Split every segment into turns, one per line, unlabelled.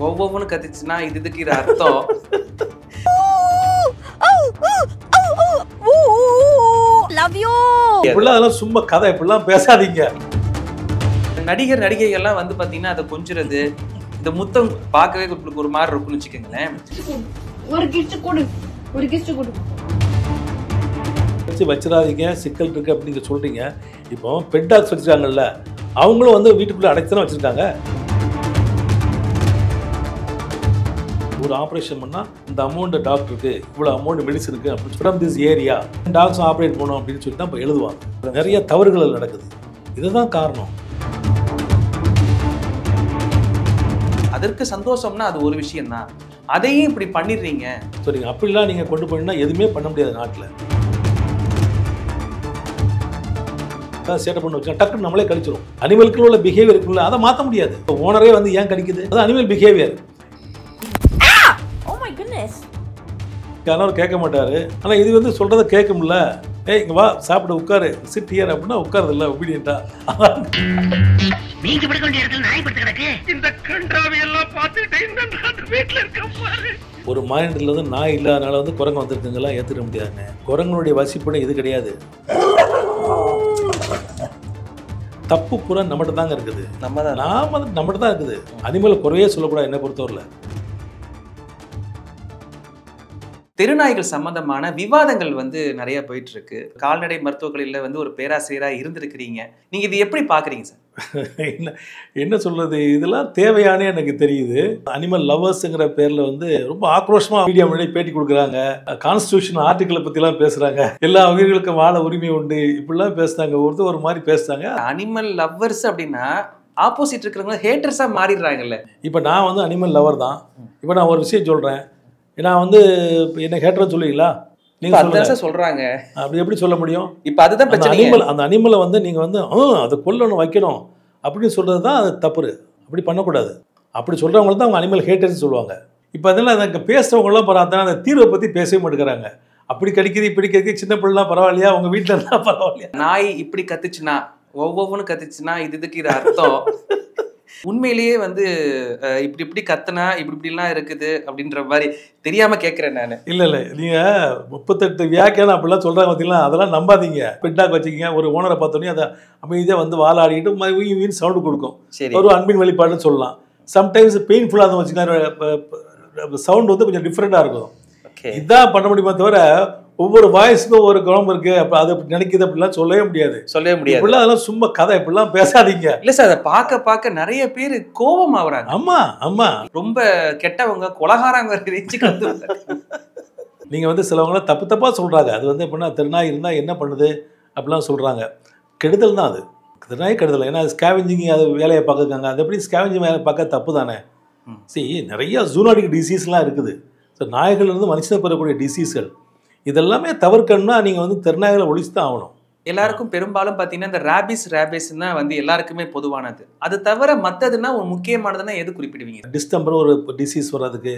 ஒவ்வொன்னு கத்துச்சுன்னா இதுக்கு இது அர்த்தம்.
Love you.
இப்படிலாம் அதெல்லாம் சும்மா கதை, இப்படிலாம் பேசாதீங்க.
நடிகர் நடிகைகள்லாம் வந்து பாத்தீங்கன்னா அதை கொஞ்சுறது, இந்த முத்தம் பார்க்கவே ஒரு மாதிரி இருக்குன்னு வச்சுக்கோங்களேன்.
ஒரு கிஃப்ட் கொடு, ஒரு கிஃப்ட் கொடு.
வச்சிடாதீங்க, சிக்கல் இருக்கு அப்படின்னு சொல்றீங்க. இப்போ பெட் டாக்ஸ் வச்சிருக்காங்கல்ல, அவங்களும் வந்து வீட்டுக்குள்ள அடைச்சுதான் வச்சிருக்காங்க. ஒரு ஆப்ரேஷன் பண்ணா இந்த அமௌண்ட் டாக்டருக்கு, இவ்வளவு அமௌண்ட் மெடிசன் இருக்கு அப்படின்னு from this area dogs operate பண்ணணும் அப்படின்னு சொல்லி தான் இப்போ எழுதுவாங்க. நிறைய தவறுகள் நடக்குது. இதுதான் காரணம்.
அதற்கு சந்தோஷம்னா அது ஒரு விஷயம் தான். அதையும் இப்படி பண்ணிடுறீங்க.
சரிங்க, அப்படிலாம் நீங்க கொண்டு போனீங்கன்னா எதுவுமே பண்ண முடியாது நாட்டில். சேட்டை பண்ண வச்சா டக்குன்னு நம்மளே கழிச்சிடும். அனிமலுக்கு உள்ள பிஹேவியர் இருக்குல்ல, அதை மாற்ற முடியாது. ஓனரே வந்து ஏன் கடிக்குது, அது அனிமல் பிஹேவியர். யாரும் கேட்க மாட்டாரு. ஆனா இது வந்து சொல்றதை கேட்கும்ல. ஏய் இங்க வா சாப்பிட உட்காரு, சிட் ஹியர் அப்படின்னா உட்காருது இல்ல ஒபீடியன்ட்டா.
நீங்க படுக்க வேண்டிய இடத்துல நாய் படுத்து கிடக்கு. இந்த கண்டாவை எல்லாம் பார்த்துட்டு இந்த நாட்டு வீட்டுல இருக்க பாரு.
ஒரு மாநிலத்துல வந்து நாய் இல்லாதனால வந்து குரங்கு வந்திருக்குங்கெல்லாம் ஏத்துக்க முடியாதுங்க. குரங்களுடைய வசிப்படம் இது கிடையாது. தப்பு பூரா நம்மகிட்ட தாங்க இருக்குது. நம்மகிட்ட தான் இருக்குது. அனிமல் குறையே சொல்லக்கூடாது என்ன பொறுத்தவரையில.
தெருநாய்கள் சம்பந்தமான விவாதங்கள் வந்து நிறைய போயிட்டு இருக்கு. கால்நடை மருத்துவக்கலையில வந்து ஒரு பேராசிரியரா இருந்திருக்கிறீங்க. நீங்க இது எப்படி பாக்குறீங்க சார்?
என்ன சொல்றது, இதெல்லாம் தேவையானே எனக்கு தெரியுது. அனிமல் லவர்ஸுங்கிற பேர்ல வந்து ரொம்ப ஆக்ரோஷமா மீடியா முன்னாடி பேட்டி கொடுக்குறாங்க. கான்ஸ்டிடியூஷன் ஆர்டிகிளை பத்திலாம் பேசுறாங்க. எல்லா உயிர்களுக்கும் வாழ உரிமை உண்டு இப்படிலாம் பேசுறாங்க. ஒருத்தர் ஒரு மாதிரி பேசுறாங்க.
அனிமல் லவ்வர்ஸ் அப்படின்னா ஆப்போசிட் இருக்கிறவங்க ஹேட்டர்ஸா மாறிடுறாங்கல்ல.
இப்போ நான் வந்து அனிமல் லவர் தான். இப்போ நான் ஒரு விஷயம் சொல்றேன், நான் வந்து என்ன ஹேட்டர்னு சொல்லுவீங்களா? நீங்க
சொல்றாங்க.
அப்படி எப்படி சொல்ல முடியும்?
இப்போ அதுதான் பிரச்சனை.
அந்த அனிமலை வந்து நீங்க வந்து அதை கொல்லணும் வைக்கணும் அப்படின்னு சொல்றது தான் அது தப்பு. அப்படி பண்ணக்கூடாது. அப்படி சொல்றவங்க தான் அவங்க அனிமல் ஹேட்டர்ஸ் சொல்லுவாங்க. இப்போ அதெல்லாம் அங்கே பேசுறவங்களாம் பார்த்தா அந்த தீர்வை பத்தி பேசவே மாட்டேங்கிறாங்க. அப்படி கடிக்குது இப்படி கடிக்குது, சின்ன பிள்ளைலாம் பரவாயில்லையா, உங்க வீட்டில் இருந்தா பரவாயில்லையா?
நாய் இப்படி கத்துச்சுன்னா, ஒவ்வொன்னு கத்துச்சுன்னா இதுக்கு இது அர்த்தம். உண்மையிலேயே வந்து இப்படி இப்படி கத்துனா இப்படி இப்படிலாம் இருக்குது அப்படின்ற மாதிரி தெரியாம கேட்கிறேன் நான்.
இல்ல நீங்க 38 வியாக்கியானம் அப்படிலாம் சொல்றாங்க பார்த்தீங்களா, அதெல்லாம் நம்பாதீங்க. பெட்டாக் வச்சுக்கிங்க, ஒரு ஓனரை பார்த்தோன்னே அதை அமைதியாக வந்து வாலாடிட்டு சவுண்டு கொடுக்கும். ஒரு அன்பின் வெளிப்பாடுன்னு சொல்லலாம். சம்டைம்ஸ் பெயின்ஃபுல்லாக தான் வச்சுக்கலாம், சவுண்ட் வந்து கொஞ்சம் டிஃப்ரெண்டாக இருக்கும். இதான் பண்ண முடியுமா தவிர ஒவ்வொரு வாய்ஸுக்கும் ஒவ்வொரு குணம் இருக்கு, அப்ப அது நினைக்குது அப்படிலாம் சொல்லவே முடியாது. இப்படிலாம் அதெல்லாம் சும்மா கதை, இப்படிலாம் பேசாதீங்க.
இல்ல சார், அதை பார்க்க நிறைய பேர் கோபம் ஆகுறாங்க.
ஆமா
ரொம்ப கெட்டவங்க கொலகாரங்க
நீங்க வந்து சிலவங்களாம் தப்பா சொல்றாங்க. அது வந்து எப்படின்னா திருநாய் இருந்தா என்ன பண்ணுது அப்படிலாம் சொல்றாங்க. கெடுதல் தான் அது. திருநாய் கெடுதல். ஏன்னா ஸ்கேவெஞ்சிங் அது வேலையை பார்க்குறாங்க. அது எப்படி ஸ்கேவெஞ்சிங் வேலையை பார்க்க தப்பு தானே. நிறைய ஜூனாட்டிக் டிசீஸ்லாம் இருக்குது. ஸோ நாய்கள் இருந்து மனுஷனை பெறக்கூடிய டிசீஸ்கள் இதெல்லாமே தவிர்க்கணும்னா நீங்கள் வந்து தெருநாய்களை ஒழிச்சு தான் ஆகணும்.
எல்லாருக்கும் பெரும்பாலும் பார்த்தீங்கன்னா இந்த ரேபிஸ்னா வந்து எல்லாருக்குமே பொதுவானது. அது தவிர மற்றதுன்னா ஒரு முக்கியமானதுன்னா எது குறிப்பிடுவீங்க?
டிஸ்டம்பர் ஒரு டிசீஸ் வர்றதுக்கு,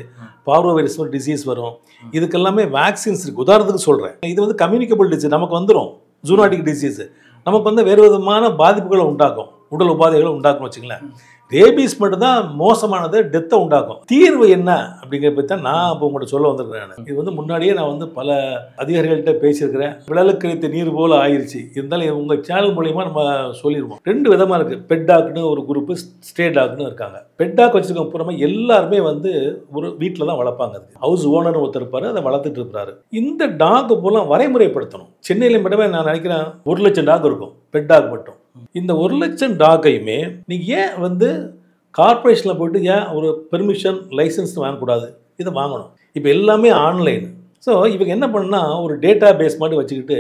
பார்வோ வைரஸ் ஒரு டிசீஸ் வரும். இதுக்கெல்லாமே வேக்சின்ஸ் இருக்குது. உதாரணத்துக்கு சொல்கிறேன், இது வந்து கம்யூனிகபிள் டிசீஸ் நமக்கு வந்துடும். ஜூனாட்டிக் டிசீஸ் நமக்கு வந்து வேறு விதமான பாதிப்புகளை உண்டாக்கும், உடல் உபாதைகளை உண்டாக்கும் வச்சுங்களேன். ரேபீஸ் மட்டும்தான் மோசமானது, டெத்தை உண்டாக்கும். தீர்வு என்ன அப்படிங்கிற பற்றி தான் நான் இப்போ உங்கள்கிட்ட சொல்ல வந்திருக்கிறேன். இது வந்து முன்னாடியே நான் வந்து பல அதிகாரிகள்கிட்ட பேசியிருக்கிறேன். விழலுக்கு கிடைத்த நீர் போல ஆயிடுச்சு. இருந்தாலும் உங்கள் சேனல் மூலியமாக நம்ம சொல்லிடுவோம். 2 விதமாக இருக்குது. பெட் டாக்னு ஒரு குரூப்பு, ஸ்டே டாக்னு இருக்காங்க. பெட் டாக் வச்சுருக்க அப்புறமா எல்லாருமே வந்து ஒரு வீட்டில் தான் வளர்ப்பாங்க. அது ஹவுஸ் ஓனர்னு ஒருத்தர் இருப்பாரு, அதை வளர்த்துட்டு இருப்பாரு. இந்த டாக் போலாம் வரைமுறைப்படுத்தணும். சென்னையில் மட்டுமே நான் நினைக்கிறேன் 1 லட்சம் டாக் இருக்கும், பெட் டாக் மட்டும். இந்த 1 லட்சம் டாக்கையுமே நீங்க ஏன் வந்து கார்பரேஷன்ல போயிட்டு ஏன் ஒரு பெர்மிஷன் லைசன்ஸ் வாங்கக்கூடாது? இதை வாங்கணும். இப்போ எல்லாமே ஆன்லைன். ஸோ இவங்க என்ன பண்ணா ஒரு டேட்டா பேஸ் மாதிரி வச்சுக்கிட்டு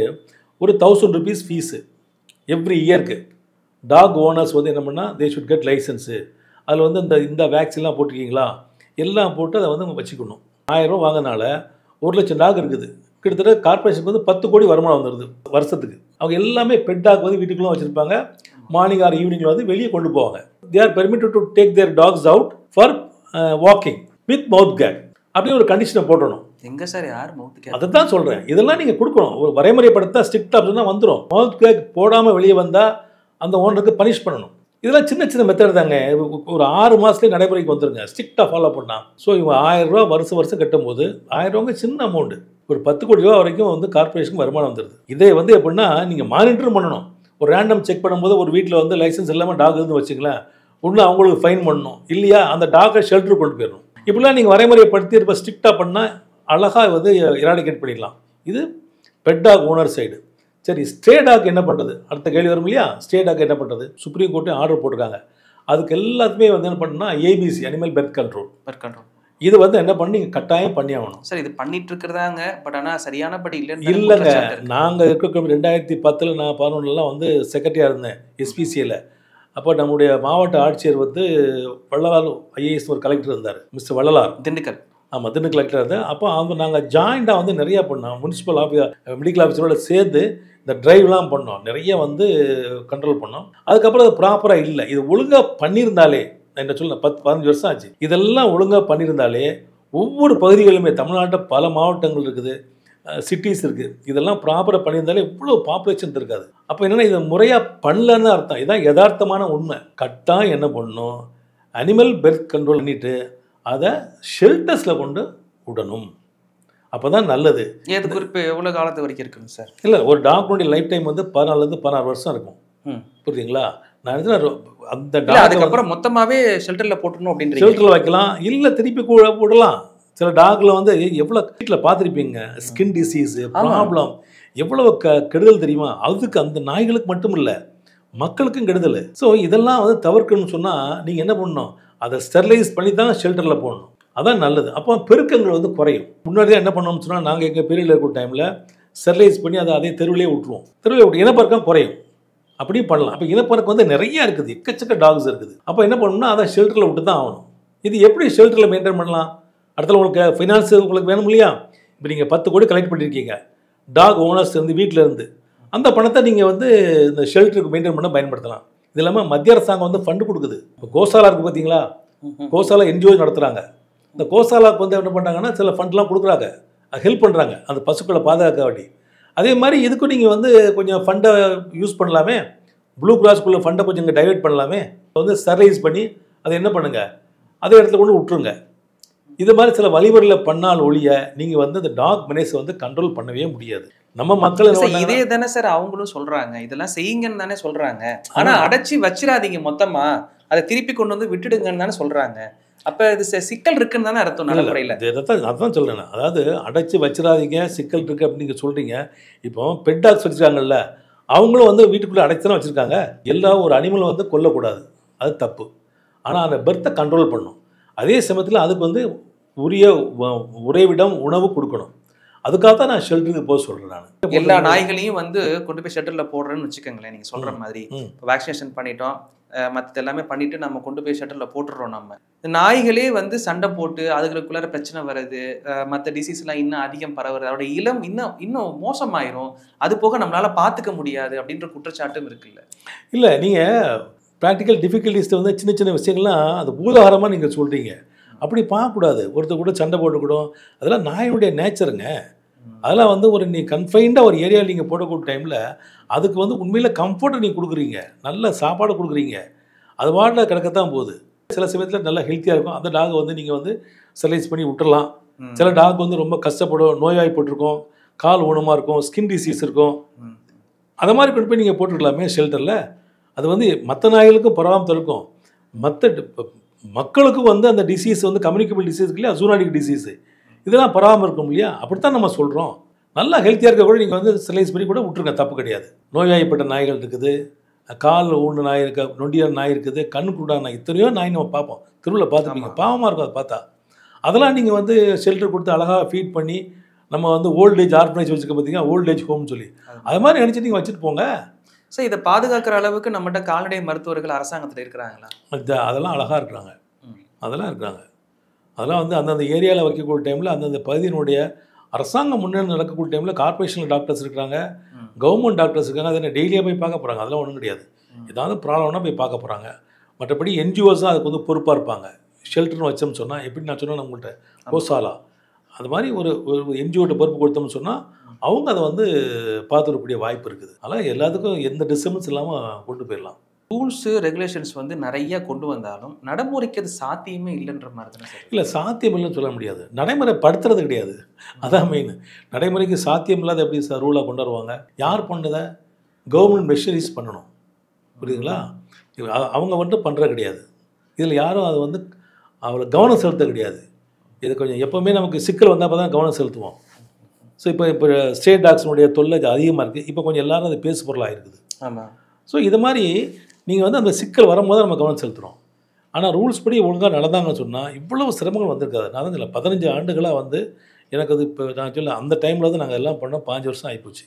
ஒரு 1000 rupees ஃபீஸு எவ்ரி இயருக்கு. டாக் ஓனர்ஸ் வந்து என்ன பண்ணால் தே ஷுட் கெட் லைசன்ஸு. அதில் வந்து இந்த வேக்சின்லாம் போட்டிருக்கீங்களா எல்லாம் போட்டு அதை வந்து வச்சுக்கணும். 1000 ரூபா வாங்கினால 1 லட்சம் டாக் இருக்குது. கிட்டத்தட்ட கார்பரேஷனுக்கு வந்து 10 கோடி வருமானம் வந்துடுது வருஷத்துக்கு. அவங்க எல்லாமே பெட் டாக் வந்து வீட்டுக்குள்ளே வச்சுருப்பாங்க. மார்னிங் ஆர் ஈவினிங்கில் வந்து வெளியே கொண்டு போவாங்க. They are permitted to take their dogs out for walking with mouth guard அப்படின்னு ஒரு கண்டிஷனை போடணும்.
எங்க சார் யார் மவுத் கேட்?
அதை தான் சொல்கிறேன். இதெல்லாம் நீங்கள் கொடுக்கணும். ஒரு வரைமுறைப்படுத்தா ஸ்ட்ரிக்ட் ஆப்ஷன் தான் வந்துடும். மவுத் கேட் போடாமல் வெளியே வந்தால் அந்த ஓனருக்கு பனிஷ் பண்ணணும். இதெல்லாம் சின்ன சின்ன மெத்தட் தாங்க. ஒரு 6 மாதத்துலேயே நடைமுறைக்கு வந்துருங்க, ஸ்ட்ரிக்டாக ஃபாலோ பண்ணால். ஸோ இவங்க 1000 ரூபா வருஷம் கட்டும்போது 1000 ரூபாங்க சின்ன அமௌண்ட்டு, ஒரு 10 கோடி ரூபா வரைக்கும் வந்து கார்பரேஷனுக்கு வருமானம் வந்துடுது. இதே வந்து எப்படின்னா நீங்கள் மானிட்டர் பண்ணணும். ஒரு ரேண்டம் செக் பண்ணும்போது ஒரு வீட்டில் வந்து லைசன்ஸ் இல்லாமல் டாக் இருந்து வச்சுக்கலாம், ஒன்று அவங்களுக்கு ஃபைன் பண்ணணும், இல்லையா அந்த டாக்கை ஷெல்டருக்கு கொண்டு போயிடணும். இப்படிலாம் நீங்கள் வரைமுறைப்படுத்தி இப்போ ஸ்ட்ரிக்டாக பண்ணால் அழகாக வந்து எராடிகேட் பண்ணிடலாம். இது பெட் டாக் ஓனர் சைடு. சரி, ஸ்டே டாக் என்ன பண்ணுறது? அடுத்த கேள்வி வரும் இல்லையா? ஸ்டே டாக் என்ன பண்ணுறது? சுப்ரீம் கோர்ட்டே ஆர்டர் போட்டிருக்காங்க. அதுக்கு எல்லாத்துமே வந்து என்ன பண்ணணும்னா ஏபிசி, அனிமல் பெர்த் கண்ட்ரோல். இது வந்து என்ன பண்ணி நீங்கள் கட்டாயம் பண்ணி ஆகணும்.
சார் இது பண்ணிட்டு இருக்கிறதாங்க, பட் ஆனால் சரியானபடி
இல்லைங்க. நாங்கள் இருக்க 2010 நான் 11 வந்து செக்ரட்டரியாக இருந்தேன் எஸ்பிசியில். அப்போ நம்முடைய மாவட்ட ஆட்சியர் வந்து வள்ளலார் ஐஏஎஸ் ஒரு கலெக்டர் இருந்தார், மிஸ்டர் வள்ளலார்,
திண்டுக்கல்.
ஆமாம், திண்டுக்கல் கலெக்டர் இருந்தேன். அப்போ அவங்க நாங்கள் ஜாயிண்டாக வந்து நிறையா பண்ணோம். முனிசிபல் மெடிக்கல் ஆஃபீஸரோட சேர்ந்து இந்த ட்ரைவ்லாம் பண்ணோம், நிறைய வந்து கண்ட்ரோல் பண்ணோம். அதுக்கப்புறம் அது ப்ராப்பராக இல்லை. இது ஒழுங்காக பண்ணியிருந்தாலே, நான் என்ன சொல்ல 10-15 வருஷம் ஆச்சு, இதெல்லாம் ஒழுங்காக பண்ணியிருந்தாலே ஒவ்வொரு பகுதிகளுமே தமிழ்நாட்டில் பல மாவட்டங்கள் இருக்குது, சிட்டிஸ் இருக்குது, இதெல்லாம் ப்ராப்பராக பண்ணியிருந்தாலே இவ்வளோ பாப்புலேஷன் இருக்காது. அப்போ என்னென்னா இதை முறையாக பண்ணலன்னு அர்த்தம். இதுதான் யதார்த்தமான உண்மை. கட்டாயம் என்ன பண்ணணும், அனிமல் பெர்த் கண்ட்ரோல் பண்ணிவிட்டு அதை ஷெல்டர்ஸில் கொண்டு விடணும். அப்போ தான் நல்லது.
ஏது குறிப்பு எவ்வளோ காலத்து வரைக்கும் இருக்குங்க சார்?
இல்லை, ஒரு டாக்னுடைய லைஃப் டைம் வந்து 14 to 16 வருஷம் இருக்கும். புரியுதுங்களா? நான் அந்த
அதுக்கப்புறம் மொத்தமாகவே ஷெல்டரில் போட்டணும் அப்படின்ற
ஷெல்டரில் வைக்கலாம், இல்லை திருப்பி விடலாம். சில டாக்ல வந்து எவ்வளோ வீட்டில் பார்த்துருப்பீங்க, ஸ்கின் டிசீஸு ப்ராப்ளம் எவ்வளோ கெடுதல் தெரியுமா? அதுக்கு அந்த நாய்களுக்கு மட்டும் இல்லை, மக்களுக்கும் கெடுதல். ஸோ இதெல்லாம் வந்து தவிர்க்கணும்னு சொன்னால் நீங்கள் என்ன பண்ணணும், அதை ஸ்டெர்லைஸ் பண்ணி தான் ஷெல்டரில் போடணும். அதான் நல்லது. அப்போ பெருக்கங்கள் வந்து குறையும். முன்னாடியே என்ன பண்ணோம்னு சொன்னால், நாங்கள் எங்கள் பீரியடில் இருக்கிற டைமில் ஸ்டெர்லைஸ் பண்ணி அதே தெருவிலே விட்டுருவோம். தெருவிலே விட்டு இனப்பெருக்கம் குறையும். அப்படியும் பண்ணலாம். அப்போ இனப்பெருக்கம் வந்து நிறையா இருக்குது, எக்கச்சக்க டாக்ஸ் இருக்குது. அப்போ என்ன பண்ணணும்னா அதை ஷெல்டரில் விட்டு தான் ஆகணும். இது எப்படி ஷெல்டரில் மெயின்டைன் பண்ணலாம்? அடுத்த உங்களுக்கு ஃபைனான்ஸ் உங்களுக்கு வேணும் இல்லையா? இப்போ நீங்கள் 10 கோடி கலெக்ட் பண்ணியிருக்கீங்க, டாக் ஓனர்ஸ் வந்து வீட்டில் இருந்து அந்த பணத்தை நீங்கள் வந்து இந்த ஷெல்டருக்கு மெயின்டைன் பண்ண பயன்படுத்தலாம். இது இல்லாமல் மத்திய அரசாங்கம் வந்து ஃபண்டு கொடுக்குது. இப்போ கோசாலா இருக்குது பார்த்தீங்களா? கோசாலா என்ஜிஓ நடத்துகிறாங்க. இந்த கோசாலாவுக்கு வந்து என்ன பண்ணுறாங்கன்னா சில ஃபண்ட்லாம் கொடுக்குறாங்க, ஹெல்ப் பண்ணுறாங்க அந்த பசுக்களை பாதுகாக்க வேண்டி. அதே மாதிரி இதுக்கும் நீங்கள் வந்து கொஞ்சம் ஃபண்டை யூஸ் பண்ணலாமே, ப்ளூ கிராஸ்க்குள்ளே ஃபண்டை கொஞ்சம் இங்கே டைவெர்ட் பண்ணலாமே. வந்து ஸ்டெர்லைஸ் பண்ணி அதை என்ன பண்ணுங்கள், அதே இடத்துல கொண்டு விட்டுருங்க. இது மாதிரி சில வழிமுறையில் பண்ணால் ஒழிய நீங்கள் வந்து இந்த டாக் மெனேஸை வந்து கண்ட்ரோல் பண்ணவே முடியாது. நம்ம மக்கள்
இதே தானே சார் அவங்களும் சொல்கிறாங்க, இதெல்லாம் செய்யுங்கன்னு தானே சொல்கிறாங்க. ஆனால் அடைச்சி வச்சிடாதீங்க, மொத்தமாக அதை திருப்பி கொண்டு வந்து விட்டுடுங்கன்னு தானே சொல்கிறாங்க. அப்போ இது சிக்கல் இருக்குன்னு தானே அர்த்தம் நடைமுறையில்.
அதான் சொல்கிறேன். அதாவது அடைச்சி வச்சிடாதீங்க, சிக்கல் இருக்குது அப்படின்னு நீங்கள் சொல்கிறீங்க. இப்போ பெட் டாக்ஸ் வச்சுருக்காங்கல்ல, அவங்களும் வந்து வீட்டுக்குள்ளே அடைச்சி தானே வச்சுருக்காங்க. எல்லா ஒரு அனிமலை வந்து கொல்லக்கூடாது, அது தப்பு. ஆனால் அந்த பெர்த்தை கண்ட்ரோல் பண்ணணும். அதே சமயத்தில் அதுக்கு வந்து உரிய உறைவிடம் உணவு கொடுக்கணும். அதுக்காக தான் நான் ஷெல்டருக்கு போக சொல்கிறேன். நான்
எல்லா நாய்களையும் வந்து கொண்டு போய் ஷெல்டரில் போடுறேன்னு வச்சுக்கோங்களேன். நீங்கள் சொல்கிற மாதிரி இப்போ வேக்சினேஷன் பண்ணிட்டோம், மற்ற எல்லாமே பண்ணிவிட்டு நம்ம கொண்டு போய் ஷெல்டரில் போட்டுடுறோம். நம்ம நாய்களே வந்து சண்டை போட்டு அதுகளுக்குள்ளார பிரச்சனை வருது, மற்ற டிசீஸ்லாம் இன்னும் அதிகம் பரவுறது, அதோட இளம் இன்னும் மோசமாயிரும், அது போக நம்மளால் பார்த்துக்க முடியாது அப்படின்ற குற்றச்சாட்டும் இருக்குல்ல?
இல்லை, நீங்கள் ப்ராக்டிக்கல் டிஃபிகல்ட்டிஸ் வந்து சின்ன சின்ன விஷயங்கள்லாம் அது பூதாகரமாக நீங்கள் சொல்கிறீங்க. அப்படி பார்க்கக்கூடாது. ஒருத்தர் கூட சண்டை போட்டுக்கூடும், அதெல்லாம் நாயினுடைய நேச்சருங்க. அதெல்லாம் வந்து ஒரு நீ கன்ஃபைண்டாக ஒரு ஏரியாவில் நீங்கள் போடக்கூடிய டைமில் அதுக்கு வந்து உண்மையில் கம்ஃபர்ட்டை நீங்கள் கொடுக்குறீங்க, நல்ல சாப்பாடு கொடுக்குறீங்க, அது வாட்டில் கிடக்கத்தான் போகுது. சில சமயத்தில் நல்லா ஹெல்த்தியாக இருக்கும், அந்த டாக் வந்து நீங்கள் வந்து ஸ்டெர்லைஸ் பண்ணி விட்டுறலாம். சில டாக் வந்து ரொம்ப கஷ்டப்படும், நோய்வாய்ப்பட்டிருக்கும், கால் ஊனமாக இருக்கும், ஸ்கின் டிசீஸ் இருக்கும், அதை மாதிரி கொண்டு போய் நீங்கள் போட்டுருக்கலாமே ஷெல்டரில். அது வந்து மற்ற நாய்களுக்கும் பரவாமல் இருக்கும், மற்ற மக்களுக்கும் வந்து அந்த டிசீஸ் வந்து கம்யூனிகபிள் டிசீஸ் இல்லையா, ஜூனாடிக் டிசீஸு, இதெல்லாம் பரவாமல் இருக்கும் இல்லையா? அப்படித்தான் நம்ம சொல்கிறோம். நல்லா ஹெல்த்தியாக இருக்க கூட நீங்கள் வந்து ஸ்டெர்லைஸ் பண்ணி கூட விட்டுருங்க, தப்பு கிடையாது. நோய்வாய்ப்பட்ட நாய்கள் இருக்குது, கால் ஊண்டு நாய் இருக்க, நொண்டியான நாய் இருக்குது, கண்ணு குருடான நாய், இத்தனையோ நாய் நம்ம பார்ப்போம், தெருவில் பார்த்துருப்பீங்க, பாவமாக இருக்கும் அதை பார்த்தா. அதெல்லாம் நீங்கள் வந்து ஷெல்டர் கொடுத்து அழகாக ஃபீட் பண்ணி நம்ம வந்து ஓல்டேஜ் ஆர்ஃபனேஜ் வச்சுக்க பார்த்தீங்கன்னா ஓல்டேஜ் ஹோம்னு சொல்லி அது மாதிரி நினச்சி நீங்கள் வச்சுட்டு போங்க.
சார் இதை பாதுகாக்கிற அளவுக்கு நம்மகிட்ட கால்நடை மருத்துவர்கள் அரசாங்கத்தில் இருக்கிறாங்களா?
அதெல்லாம் அழகாக இருக்கிறாங்க, அதெல்லாம் இருக்கிறாங்க. அதெல்லாம் வந்து அந்தந்த ஏரியாவில் வைக்கக்கூடிய டைமில் அந்தந்த பகுதியினுடைய அரசாங்கம் முன்னேறி நடக்கக்கூடிய டைமில் கார்பரேஷனில் டாக்டர்ஸ் இருக்கிறாங்க, கவர்மெண்ட் டாக்டர்ஸ் இருக்காங்க. அதை டெய்லியாக போய் பார்க்க போகிறாங்க, அதெல்லாம் ஒன்றும் கிடையாது. ஏதாவது ப்ராப்ளம்னா போய் பார்க்க போகிறாங்க. மற்றபடி என்ஜிஓஸ் தான் அதுக்கு வந்து பொறுப்பாக இருப்பாங்க. ஷெல்டர்னு வச்சோம்னு சொன்னால் எப்படி நான் சொன்னேன் நம்மள்கிட்ட கோசாலா, அது மாதிரி ஒரு என்ஜிஓட்ட பொறுப்பு கொடுத்தோம்னு சொன்னால் அவங்க அதை வந்து பார்த்துக்கக்கூடிய வாய்ப்பு இருக்குது. அதனால் எல்லாத்துக்கும் எந்த டிஸ்டர்பன்ஸ் இல்லாமல் கொண்டு போயிடலாம்.
ரூல்ஸ் ரெகுலேஷன்ஸ் வந்து நிறைய கொண்டு வந்தாலும் நடைமுறைக்கு அது சாத்தியமே இல்லைன்ற மாதிரி தானே சார்?
இல்லை, சாத்தியம் இல்லைன்னு சொல்ல முடியாது, நடைமுறைப்படுத்துறது கிடையாது, அதான் மெயின். நடைமுறைக்கு சாத்தியம் இல்லாத எப்படி சார் ரூலாக கொண்டு வருவாங்க? யார் பண்ணுதை? கவர்மெண்ட் மெஷினரிஸ் பண்ணணும், புரியுதுங்களா? அவங்க வந்துட்டு பண்ணுறது கிடையாது. இதில் யாரும் அது வந்து அவளை கவனம் செலுத்த கிடையாது. இது கொஞ்சம் எப்போவுமே நமக்கு சிக்கல் வந்தால் தான் கவனம் செலுத்துவோம். ஸோ இப்போ ஸ்டேட் டாக்ஸினுடைய தொல்லை அதிகமாக இருக்குது. இப்போ கொஞ்சம் எல்லாரும் அது பேசு பொருளாக இருக்குது.
ஆமாம்.
ஸோ இது மாதிரி நீங்கள் வந்து அந்த சிக்கல் வரும்போது நம்ம கவனம் செலுத்துகிறோம். ஆனால் ரூல்ஸ் படி ஒழுங்காக நடந்தாங்கன்னு சொன்னால் இவ்வளவு சிரமங்கள் வந்திருக்காது. நான் தான் இல்லை, 15 ஆண்டுகளாக வந்து எனக்கு அது இப்போ நான் சொல்ல அந்த டைமில் வந்து நாங்கள் எல்லாம் பண்ணோம். 5 வருஷம் ஆகிப்போச்சு.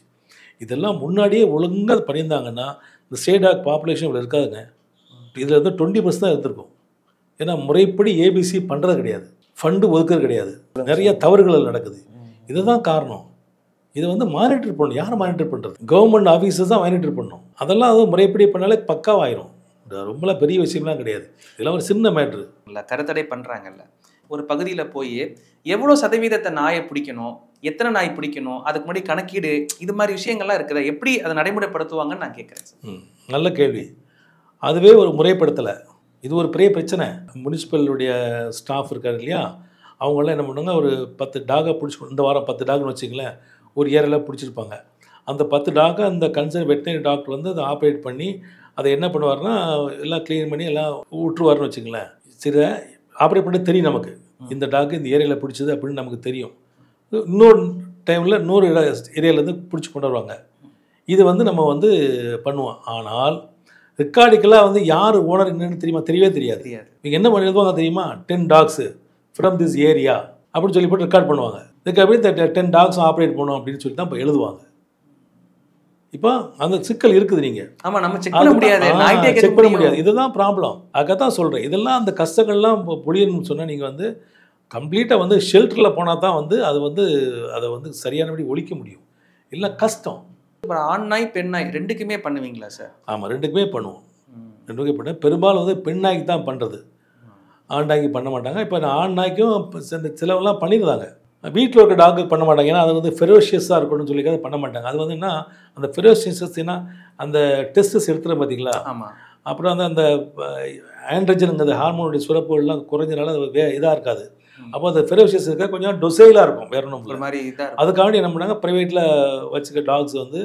இதெல்லாம் முன்னாடியே ஒழுங்காக பண்ணியிருந்தாங்கன்னா இந்த ஸ்டேட் டாக் பாப்புலேஷன் இவ்வளோ இருக்காதுங்க. இதில் வந்து 20% தான் இருந்திருக்கும். ஏன்னா முறைப்படி ஏபிசி பண்ணுறது கிடையாது, ஃபண்டு ஒதுக்குறது கிடையாது, நிறைய தவறுகள் நடக்குது. இதுதான் காரணம். இதை வந்து மானிட்டர் பண்ணணும். யார் மானிட்டர் பண்ணுறது? கவர்மெண்ட் ஆஃபீஸர்ஸ் தான் மானிட்டர் பண்ணணும். அதெல்லாம் அது முறைப்படி பண்ணாலே பக்காவாயிரும். ரொம்பலாம் பெரிய விஷயம்லாம் கிடையாது. இதெல்லாம் ஒரு சின்ன மேட்ரு
இல்லை. கருத்தடை பண்ணுறாங்கல்ல, ஒரு பகுதியில் போய் எவ்வளோ சதவீதத்தை நாயை பிடிக்கணும், எத்தனை நாய் பிடிக்கணும், அதுக்கு முன்னாடி கணக்கீடு, இது மாதிரி விஷயங்கள்லாம் இருக்குதா? எப்படி அதை நடைமுறைப்படுத்துவாங்கன்னு நான் கேட்குறேன்.
நல்ல கேள்வி. அதுவே ஒரு முறைப்படுத்தலை. இது ஒரு பெரிய பிரச்சனை. முனிசிபலுடைய ஸ்டாஃப் இருக்காரு இல்லையா, அவங்களாம் என்ன பண்ணுவாங்க, ஒரு 10 டாகை பிடிச்சி, இந்த வாரம் 10 டாக்னு வச்சுங்களேன், ஒரு ஏரியாவில் பிடிச்சிருப்பாங்க. அந்த 10 டாகை அந்த கன்சர்ன் வெட்டினரி டாக்டர் வந்து அதை ஆப்ரேட் பண்ணி அதை என்ன பண்ணுவார்னா எல்லாம் க்ளீன் பண்ணி எல்லாம் விட்டுருவார்னு வச்சுங்களேன். சரி, ஆப்ரேட் பண்ணி தெரியும் நமக்கு இந்த டாக்கு இந்த ஏரியாவில் பிடிச்சது அப்படின்னு நமக்கு தெரியும். இன்னொரு டைமில் இன்னொரு ஏரியாவிலேருந்து பிடிச்சி கொண்டு வருவாங்க. இது வந்து நம்ம வந்து பண்ணுவோம். ஆனால் ரெக்கார்டுக்கெல்லாம் வந்து யார் ஓனர் என்னன்னு தெரியுமா? தெரியவே தெரியாது. நீங்கள் என்ன பண்ணி எழுதுவாங்க தெரியுமா? 10 டாக்ஸு ஃப்ரம் திஸ் ஏரியா அப்படின்னு சொல்லி போட்டு ரெக்கார்ட் பண்ணுவாங்க. இதுக்கு அப்படியே 10 டாக்ஸ் ஆப்ரேட் பண்ணணும் அப்படின்னு சொல்லி தான் இப்போ எழுதுவாங்க. இப்போ அந்த சிக்கல் இருக்குது. நீங்கள்
ஆமாம், நம்ம செக் பண்ண முடியாது,
செக் பண்ண முடியாது. இதுதான் ப்ராப்ளம். அதுக்காக தான் சொல்கிறேன். இதெல்லாம் அந்த கஷ்டங்கள்லாம் இப்போ புரியணும்னு சொன்னால் நீங்கள் வந்து கம்ப்ளீட்டாக வந்து ஷெல்டரில் போனால் தான் வந்து அது வந்து அதை வந்து சரியானபடி ஒழிக்க முடியும். இல்லை கஷ்டம்.
இப்போ ஆண் நாய் பெண் நாய் ரெண்டுக்குமே பண்ணுவீங்களா சார்?
ஆமாம், ரெண்டுக்குமே பண்ணுவோம். ரெண்டுக்குமே பண்ண பெரும்பாலும் வந்து பெண் நாய்க்கு தான் பண்ணுறது, ஆண் நாய்க்கு பண்ண மாட்டாங்க. இப்போ ஆண் நாய்க்கும் சிலவெல்லாம் பண்ணிடுறாங்க. வீட்டில் இருக்க டாக்கு பண்ண மாட்டாங்க. ஏன்னா அது வந்து ஃபெரோஷியஸாக இருக்கணும்னு சொல்லி அதை பண்ண மாட்டாங்க. அது வந்து என்ன, அந்த ஃபெரோஷியஸ்னா அந்த டெஸ்டஸ் எடுத்துகிற பார்த்தீங்களா?
ஆமாம்.
அப்புறம் வந்து அந்த ஆண்ட்ரஜனுங்கிறது ஹார்மோனுடைய சுரப்புகள்லாம் குறைஞ்சனால அது இதாக இருக்காது. அப்போ அந்த ஃபெரோஷியஸ் இருக்க கொஞ்சம் டொசைலாக இருக்கும், வேற ஒன்றும்
மாதிரி இதாக.
அதுக்காண்டி என்ன பண்ணாங்க, ப்ரைவேட்டில் வச்சுக்க டாக்ஸ் வந்து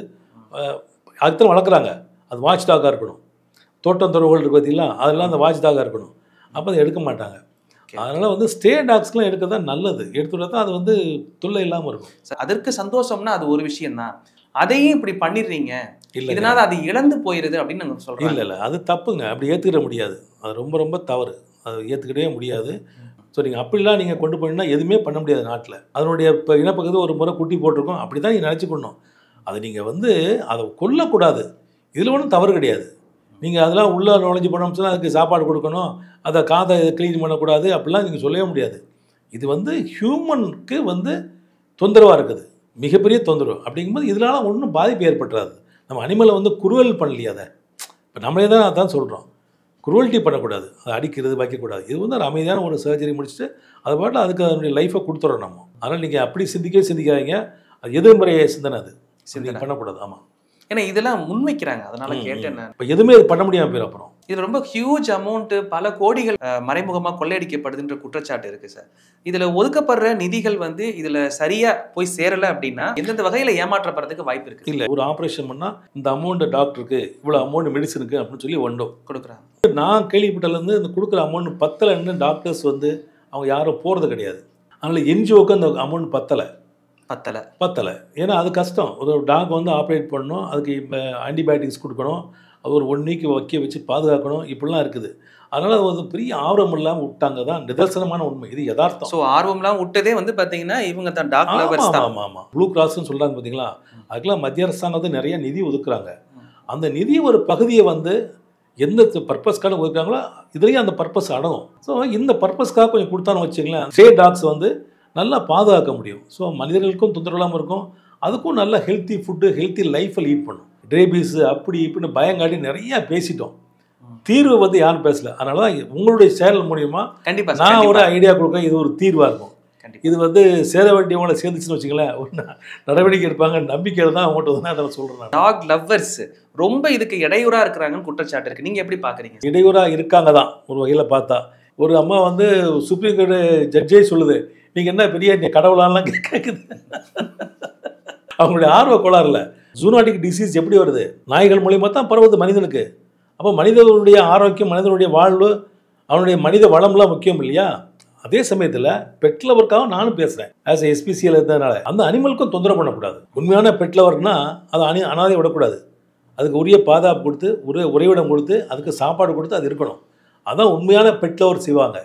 அதுதான் வளர்க்குறாங்க. அது வாட்ச் டாக்காக இருக்கணும். தோட்டம் துறவுகள் இருக்குது பார்த்தீங்களா, அதெல்லாம் அந்த வாட்ச் டாக்காக இருக்கணும். அப்போ அதை எடுக்க மாட்டாங்க. அதனால் வந்து ஸ்டே டாக்ஸ்லாம் எடுக்க தான் நல்லது. எடுத்துட்டா தான் அது வந்து தொல்லை இல்லாமல் இருக்கும்.
அதற்கு சந்தோஷம்னா அது ஒரு விஷயம்தான். அதையும் இப்படி பண்ணிடுறீங்க,
இல்லை
இதனால் அது இழந்து போயிடுது அப்படின்னு நாங்கள் சொல்கிறோம்.
இல்லை, அது தப்புங்க. அப்படி ஏற்றுக்கிட முடியாது. அது ரொம்ப ரொம்ப தவறு. அது ஏற்றுக்கிட்டவே முடியாது. ஸோ நீங்கள் அப்படிலாம் நீங்கள் கொண்டு போனீங்கன்னா எதுவுமே பண்ண முடியாது நாட்டில். அதனுடைய இப்போ இனப்பக்கத்து ஒரு முறை குட்டி போட்டிருக்கோம், அப்படி தான் நீங்கள் நினச்சிக்கணும். அதை நீங்கள் வந்து அதை கொல்லக்கூடாது. இதில் ஒன்றும் தவறு கிடையாது. நீங்கள் அதெல்லாம் உள்ளே நுழைஞ்சு போனோம்னு சொன்னால் அதுக்கு சாப்பாடு கொடுக்கணும், அதை காதை க்ளீன் பண்ணக்கூடாது, அப்படிலாம் நீங்கள் சொல்லவே முடியாது. இது வந்து ஹியூமனுக்கு வந்து தொந்தரவாக இருக்குது, மிகப்பெரிய தொந்தரவு. அப்படிங்கும்போது இதனால ஒன்றும் பாதிப்பு ஏற்பட்டுறாது. நம்ம அனிமலை வந்து குருவல் பண்ணலையே. அதை இப்போ நம்மளே தான் அதான் சொல்கிறோம், குருவல்ட்டி பண்ணக்கூடாது, அதை அடிக்கிறது வைக்கக்கூடாது. இது வந்து ஒரு அமைதியான ஒரு சர்ஜரி முடிச்சுட்டு அது பாட்டில் அதுக்கு அதனுடைய லைஃப்பை கொடுத்துறோம் நம்ம. அதனால் நீங்கள் அப்படி சிந்திக்காதீங்க. அது எதிர்மறை சிந்தனை, அது சிந்தனை பண்ணக்கூடாது. ஆமாம்,
ஏன்னா இதெல்லாம் முன்வைக்கிறாங்க, அதனால கேட்டேன்.
இப்போ எதுவுமே இது பண்ண முடியாமல் போயிடும். அப்புறம்
இது ரொம்ப ஹியூஜ் அமௌண்ட், பல கோடிகள் மறைமுகமாக கொள்ளையடிக்கப்படுதுன்ற குற்றச்சாட்டு இருக்குது சார். இதில் ஒதுக்கப்படுற நிதிகள் வந்து இதில் சரியாக போய் சேரலை அப்படின்னா எந்தெந்த வகையில் ஏமாற்றப்படுறதுக்கு வாய்ப்பு இருக்குது?
இல்லை, ஒரு ஆப்ரேஷன் பண்ணால் இந்த அமௌண்ட்டு டாக்டருக்கு, இவ்வளோ அமௌண்ட் மெடிசனுக்கு அப்படின்னு சொல்லி
கொடுக்குறாங்க.
நான் கேள்விப்பட்டதுலேருந்து இந்த கொடுக்குற அமௌண்ட் பத்தலைன்னு டாக்டர்ஸ் வந்து அவங்க யாரும் போகிறது கிடையாது. அதனால் என்ஜிஓக்கு அந்த அமௌண்ட் பத்தலை. ஏன்னா அது கஷ்டம். ஒரு டாக் வந்து ஆப்ரேட் பண்ணணும், அதுக்கு ஆன்டிபயோட்டிக்ஸ் கொடுக்கணும், அது ஒரு 1 வீக் வைக்க வச்சு பாதுகாக்கணும், இப்படிலாம் இருக்குது. அதனால் அது வந்து பெரிய ஆர்வம் இல்லாமல் விட்டாங்க தான் நிதர்சனமான உண்மை. இது யதார்த்தம்.
ஸோ ஆர்வம்லாம் விட்டதே வந்து பார்த்தீங்கன்னா இவங்க தான் டாக்டர்.
ஆமாம், ப்ளூ கிராஸ்ன்னு சொல்கிறாங்க பார்த்தீங்களா, அதுக்கெல்லாம் மத்திய அரசாங்கத்தை நிறைய நிதி ஒதுக்குறாங்க. அந்த நிதி ஒரு பகுதியை வந்து எந்த பர்பஸ்க்காக ஒதுக்குறாங்களோ இதுலேயும் அந்த பர்பஸ் அடங்கும். ஸோ இந்த பர்பஸ்க்காக கொஞ்சம் கொடுத்தான்னு வச்சுங்களேன், ஸ்டே டாக்ஸ் வந்து நல்லா பாதுகாக்க முடியும். ஸோ மனிதர்களுக்கும் தொந்தரவு இல்லாமல் இருக்கும், அதுக்கும் நல்ல ஹெல்த்தி ஃபுட்டு, ஹெல்த்தி லைஃப்பை லீட் பண்ணும். ரேபீஸ் அப்படி இப்படின்னு பயங்காட்டி நிறையா பேசிட்டோம், தீர்வு வந்து யாரும் பேசல. அதனால தான் உங்களுடைய சேனல் மூலியமாக கண்டிப்பாக நான் ஒரு ஐடியா கொடுக்க இது ஒரு தீர்வாக இருக்கும். இது வந்து சேர வேண்டியவங்களை சேர்ந்துச்சுன்னு வச்சுங்களேன், ஒரு நடவடிக்கை எடுப்பாங்க, நம்பிக்கையில் தான் அவங்கள்ட்ட வந்து அதை சொல்கிறேன் நான்.
டாக் லவ்வர்ஸ் ரொம்ப இதுக்கு இடையூறா இருக்கிறாங்கன்னு குற்றச்சாட்டு இருக்கு. நீங்க எப்படி பாக்குறீங்க?
இடையூறாக இருக்காங்க தான் ஒரு வகையில் பார்த்தா. ஒரு அம்மா வந்து சுப்ரீம் கோர்ட்டு ஜட்ஜே சொல்லுது, நீங்கள் என்ன பெரிய கடவுளாலாம் கேட்குது. அவங்களுடைய ஆர்வ கோளாறுல ஜூனாட்டிக் டிசீஸ் எப்படி வருது? நாய்கள் மூலியமாக தான் பரவுது மனிதனுக்கு. அப்போ மனிதனுடைய ஆரோக்கியம், மனிதனுடைய வாழ்வு, அவனுடைய மனித வளம்லாம் முக்கியம் இல்லையா? அதே சமயத்தில் பெட் லவருக்காக நானும் பேசுகிறேன். ஆஸ் எஸ்பிசியில் இருந்ததுனால அந்த அனிமலுக்கும் தொந்தரவு பண்ணக்கூடாது. உண்மையான பெட் லவர்னா அதை அனாதை விடக்கூடாது. அதுக்கு உரிய பாதுகாப்பு கொடுத்து, உறைவிடம் கொடுத்து, அதுக்கு சாப்பாடு கொடுத்து அது இருக்கணும். அதான் உண்மையான பெட் லவர் செய்வாங்க.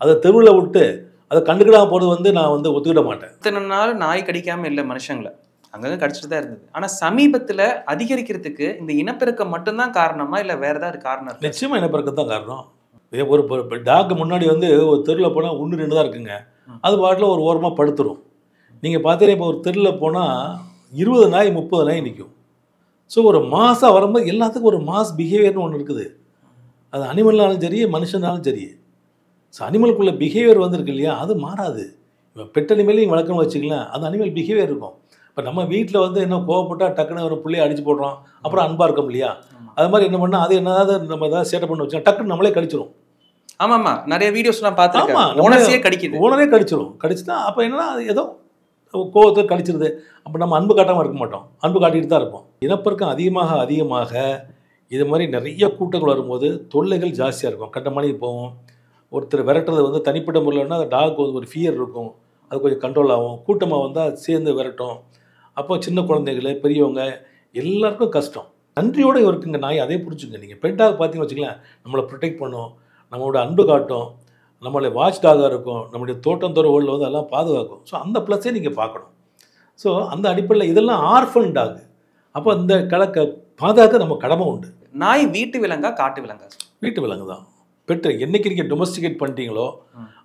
அதை தெருவில் விட்டு அதை கண்டுக்கிடாம போகிறது வந்து நான் வந்து ஒத்துக்கிட மாட்டேன்.
இத்தனை நாள் நாய் கடிக்காமல் இல்லை மனுஷங்களை, அங்கங்கே கடிச்சிட்டு தான் இருந்தது. ஆனால் சமீபத்தில் அதிகரிக்கிறதுக்கு இந்த இனப்பெருக்கம் மட்டும்தான் காரணமா இல்லை வேற ஏதாவது காரணம் இருக்கு?
நிச்சயமாக இனப்பெருக்கம் தான் காரணம். ஒரு டாக்கு முன்னாடி வந்து ஒரு தெருவில் போனால் 1-2 தான் இருக்குங்க. அது பாட்டில் ஒரு ஓரமாக படுத்துரும். நீங்கள் பார்த்தீங்கன்னா இப்போ ஒரு தெருவில் போனால் 20 நாய் 30 நாய் நிற்கும். ஸோ ஒரு மாதம் வரும்போது எல்லாத்துக்கும் ஒரு மாஸ் பிஹேவியர்னு ஒன்று இருக்குது. அது அனிமல்னாலும் சரி, மனுஷனாலும் சரி. ஸோ அனிமலுக்குள்ள பிஹேவியர் வந்துருக்கு இல்லையா, அது மாறாது. இப்போ பெட் அனிமலே நீங்கள் வளர்க்கணும்னு வச்சுக்கலாம், அது அனிமல் பிஹேவியர் இருக்கும். இப்போ நம்ம வீட்டில் வந்து என்ன கோவப்பட்டால் டக்குன்னு ஒரு பிள்ளையை அடிச்சு போடுறோம், அப்புறம் அன்பாக இருக்கும் இல்லையா? அது மாதிரி என்ன பண்ணால் அது என்னதாவது நம்ம ஏதாவது சேட்டை பண்ண வச்சோம், டக்குன்னு நம்மளே கடிச்சிடும்.
ஆமாம்மா, நிறைய வீடியோஸ்லாம் பார்த்துருக்கேன்.
ஆமாம்,
ஓனர்ஸே கடிக்குது.
ஓனரே கடிச்சிடும். கடிச்சுட்டா அப்போ என்னன்னா அது ஏதோ கோவத்தை கடிச்சிருது. அப்போ நம்ம அன்பு காட்டாமல் இருக்க மாட்டோம், அன்பு காட்டிட்டு தான் இருப்போம். இனப்பெருக்கம் அதிகமாக இது மாதிரி நிறைய கூட்டங்கள் வரும்போது தொல்லைகள் ஜாஸ்தியாக இருக்கும். கண்டமணிக்கு போவோம். ஒருத்தர் விரட்டுறது வந்து தனிப்பட்ட முறையில்னா அந்த டாக் ஒரு ஃபியர் இருக்கும், அது கொஞ்சம் கண்ட்ரோல் ஆகும். கூட்டமாக வந்தால் சேர்ந்து விரட்டும். அப்போ சின்ன குழந்தைகள், பெரியவங்க எல்லாருக்கும் கஷ்டம். நன்றியோடு இருக்குங்க நாய். அதே பிடிச்சிங்க. நீங்கள் பெட் டாக் பார்த்தீங்கன்னு வச்சுக்கலாம், நம்மளை ப்ரொடெக்ட் பண்ணும், நம்மளோட அன்பு காட்டும், நம்மளை வாட்ச் டாகாக இருக்கும், நம்மளுடைய தோட்டம் துறவுகளில் வந்து எல்லாம் பாதுகாக்கும். ஸோ அந்த ப்ளஸ்ஸே நீங்கள் பார்க்கணும். ஸோ அந்த அடிப்படையில் இதெல்லாம் ஆர்ஃபன் டாக். அப்போ இந்த பாதுகாக்க நம்ம கடமை உண்டு.
நாய் வீட்டு விலங்கா காட்டு விலங்கா?
வீட்டு விலங்கு தான். பெட்டு என்னைக்கு நீங்கள் டொமஸ்டிகேட் பண்ணிட்டீங்களோ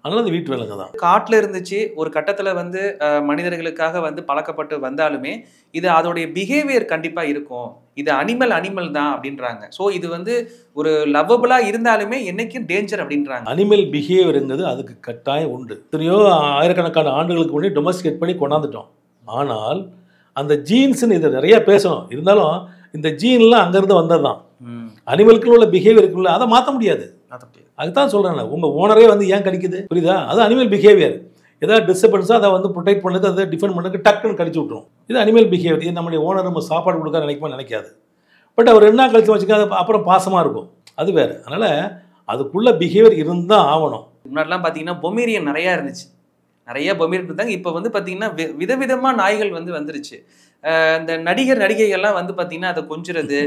அதனால அது வீட்டு விலங்கு தான்.
காட்டில் இருந்துச்சு, ஒரு கட்டத்தில் வந்து மனிதர்களுக்காக வந்து பழக்கப்பட்டு வந்தாலுமே இது அதோடைய பிஹேவியர் கண்டிப்பாக இருக்கும். இது அனிமல் தான் அப்படின்றாங்க. ஸோ இது வந்து ஒரு லவ்வபுளாக இருந்தாலுமே என்னைக்கும் டேஞ்சர் அப்படின்றாங்க.
அனிமல் பிஹேவியருங்கிறது அதுக்கு கட்டாயம் உண்டு. எத்தனையோ ஆயிரக்கணக்கான ஆண்டுகளுக்கு முன்னாடி டொமஸ்டிகேட் பண்ணி கொண்டாந்துட்டோம். ஆனால் அந்த ஜீன்ஸ்ன்னு இதை நிறைய பேசணும். இருந்தாலும் இந்த ஜீன்லாம் அங்கேருந்து வந்தது தான். அனிமலுக்குள்ள உள்ள பிஹேவியர் இருக்குல்ல, அதை மாற்ற முடியாது. அதுதான் சொல்கிறேன், உங்கள் ஓனரே வந்து ஏன் கடிக்குது புரியுதா? அது அனிமல் பிஹேவியர். ஏதாவது டிஸ்டர்பன்ஸாக அதை வந்து ப்ரொடெக்ட் பண்ணுறது, அதை டிஃபெண்ட் பண்ணுறதுக்கு டக்குன்னு கடிச்சு விட்ரும். இது அனிமல் பிஹேவியர். இது நம்மளுடைய ஓனர் நம்ம சாப்பாடு கொடுக்க நினைக்காது. பட் அவர் என்ன கழிச்சு வச்சுக்காது, அப்புறம் பாசமாக இருக்கும், அது வேறு. அதனால் அதுக்குள்ள பிஹேவியர் இருந்தால் ஆகணும்.
முன்னாடிலாம் பார்த்தீங்கன்னா பொமேரியன் நிறையா இருந்துச்சு, நிறைய பொமேரியன் இருந்தாங்க. இப்போ வந்து பார்த்தீங்கன்னா விதவிதமாக நாய்கள் வந்து வந்துருச்சு. இந்த நடிகைகள்லாம் வந்து பார்த்தீங்கன்னா அதை கொஞ்சிறது,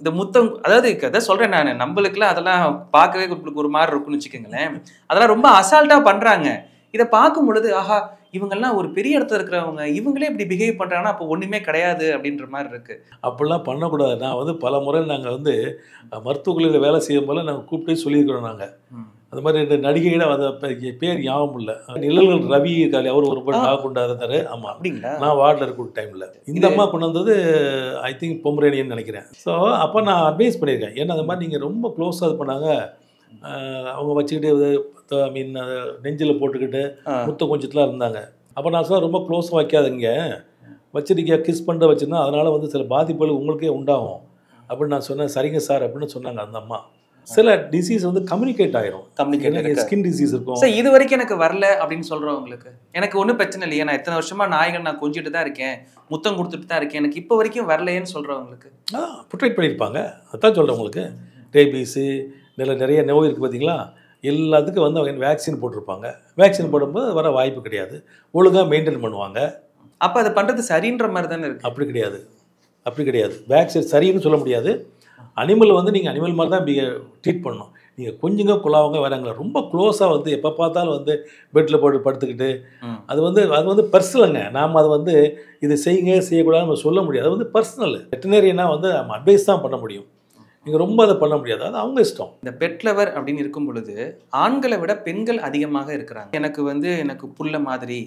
இந்த முத்தம், அதாவது கதை சொல்கிறேன் நான், நம்மளுக்குலாம் அதெல்லாம் பார்க்கவே ஒரு மாதிரி இருக்குன்னு வச்சுக்கோங்களேன். அதெல்லாம் ரொம்ப அசால்ட்டாக பண்ணுறாங்க. இதை பார்க்கும் பொழுது ஆஹா, இவங்கெல்லாம் ஒரு பெரிய இடத்துல இருக்கிறவங்க, இவங்களே இப்படி பிஹேவ் பண்ணுறாங்கன்னா அப்போ ஒன்றுமே கிடையாது அப்படின்ற மாதிரி இருக்குது.
அப்படிலாம் பண்ணக்கூடாது. நான் வந்து பல முறை நாங்கள் வந்து மருத்துவக்குழுவில் வேலை செய்யும் போல நாங்கள் கூப்பிட்டே சொல்லியிருக்கிறோம். நாங்கள் அது மாதிரி இந்த நடிகைகளை அதை பேர் ஞாபகம் இல்லை, நிழல்கள் ரவி இருக்காரு, அவர் ஒரு டாக் கொண்டாந்தாரு. ஆமாம்,
அப்படிங்களா?
நான் வார்டில் இருக்க ஒரு டைமில் இந்த அம்மா கொண்டு வந்தது ஐ திங்க் பொமரேனியன் நினைக்கிறேன். ஸோ அப்போ நான் அட்வைஸ் பண்ணியிருக்கேன். ஏன்னா அது மாதிரி நீங்கள் ரொம்ப க்ளோஸாக இது பண்ணாங்க, அவங்க வச்சுக்கிட்டு ஐ மீன் நெஞ்சில் போட்டுக்கிட்டு முத்த கொஞ்சத்துலாம் இருந்தாங்க. அப்போ நான் சொல்ல ரொம்ப க்ளோஸாக வைக்காதீங்க, வச்சுருக்கீங்க கிஸ் பண்ணுற வச்சுருந்தா அதனால் வந்து சில பாதிப்புகள் உங்களுக்கே உண்டாகும் அப்படின்னு நான் சொன்னேன். சரிங்க சார் அப்படின்னு சொன்னாங்க அந்த அம்மா. சில டிசீஸ் வந்து கம்யூனிகேட் ஆயிரும். ஸ்கின் டிசீஸ் இருக்கும்.
சார் இது வரைக்கும் எனக்கு வரல அப்படின்னு சொல்கிறவங்களுக்கு எனக்கு ஒன்றும் பிரச்சனை இல்லையா, நான் எத்தனை வருஷமாக நாய்கள் நான் கொஞ்சிட்டு தான் இருக்கேன், முத்தம் கொடுத்துட்டு தான் இருக்கேன், எனக்கு இப்போ வரைக்கும் வரலையேன்னு சொல்கிறவங்களுக்கு
ப்ரொடெக்ட் பண்ணியிருப்பாங்க. அதான் சொல்கிறேன் உங்களுக்கு. ரேபீஸு நிறைய நோய் இருக்குது பார்த்தீங்களா, எல்லாத்துக்கும் வந்து அவங்க வேக்சின் போட்டிருப்பாங்க. வேக்சின் போடும்போது வர வாய்ப்பு கிடையாது, ஒழுங்காக மெயின்டைன் பண்ணுவாங்க.
அப்போ அதை பண்ணுறது சரின்ற மாதிரி தானே இருக்குது?
அப்படி கிடையாது. வேக்சின் சரின்னு சொல்ல முடியாது. அனிமல் வந்து நீங்கள் அனிமல் மாதிரி தான் ட்ரீட் பண்ணணும். நீங்கள் கொஞ்சங்க குழாவங்க வராங்களா, ரொம்ப க்ளோஸாக வந்து எப்போ பார்த்தாலும் வந்து பெட்டில் போட்டு படுத்துக்கிட்டு அது வந்து பர்சனலுங்க. நாம் அதை வந்து இது செய்யக்கூடாதுன்னு நம்ம சொல்ல முடியாது. அது வந்து பர்சனல். வெட்டனரியனாக வந்து நம்ம அட்வைஸ் தான் பண்ண முடியும். நீங்கள் ரொம்ப அதை பண்ண முடியாது, அது அவங்க இஷ்டம்.
இந்த பெட் லவர் அப்படின்னு இருக்கும் பொழுது ஆண்களை விட பெண்கள் அதிகமாக இருக்கிறாங்க. எனக்கு புள்ள மாதிரி